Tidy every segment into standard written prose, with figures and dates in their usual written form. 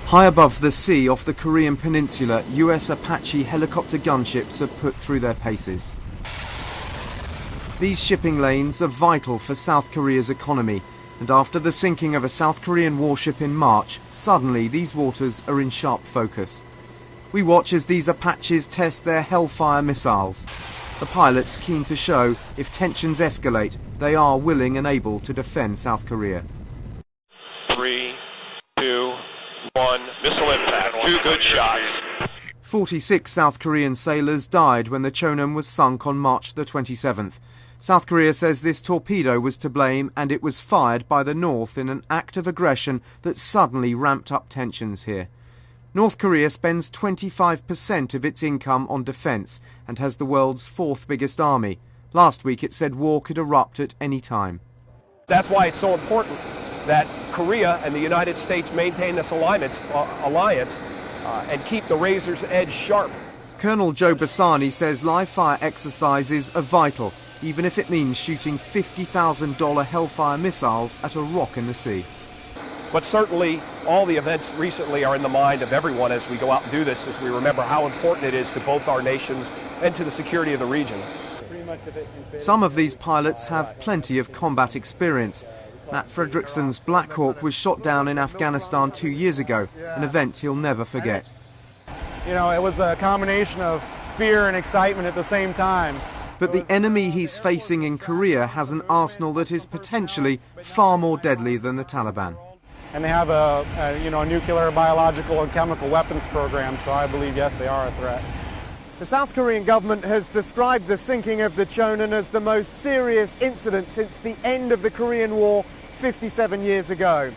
High above the sea off the Korean peninsula, US Apache helicopter gunships have put through their paces. These shipping lanes are vital for South Korea's economy, and after the sinking of a South Korean warship in March, suddenly these waters are in sharp focus. We watch as these Apaches test their Hellfire missiles. The pilots keen to show, if tensions escalate, they are willing and able to defend South Korea. 3, 2, 1, missile impact, 2 good shots. 46 South Korean sailors died when the Cheonan was sunk on March the 27th. South Korea says this torpedo was to blame and it was fired by the North in an act of aggression that suddenly ramped up tensions here. North Korea spends 25% of its income on defence and has the world's fourth biggest army. Last week it said war could erupt at any time. That's why it's so important that Korea and the United States maintain this alliance and keep the razor's edge sharp. Colonel Joe Bassani says live-fire exercises are vital, even if it means shooting $50,000 Hellfire missiles at a rock in the sea. But certainly all the events recently are in the mind of everyone as we go out and do this, as we remember how important it is to both our nations and to the security of the region. Some of these pilots have plenty of combat experience. Matt Fredrickson's Black Hawk was shot down in Afghanistan 2 years ago, an event he'll never forget. You know, it was a combination of fear and excitement at the same time. But the enemy he's facing in Korea has an arsenal that is potentially far more deadly than the Taliban. And they have a nuclear, biological, and chemical weapons program, so I believe, yes, they are a threat. The South Korean government has described the sinking of the Cheonan as the most serious incident since the end of the Korean War 57 years ago.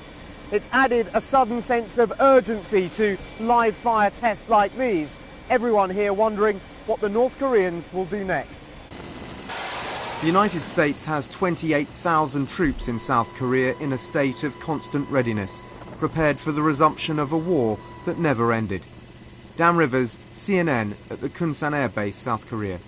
It's added a sudden sense of urgency to live fire tests like these. Everyone here wondering what the North Koreans will do next. The United States has 28,000 troops in South Korea in a state of constant readiness, prepared for the resumption of a war that never ended. Dan Rivers, CNN at the Kunsan Air Base, South Korea.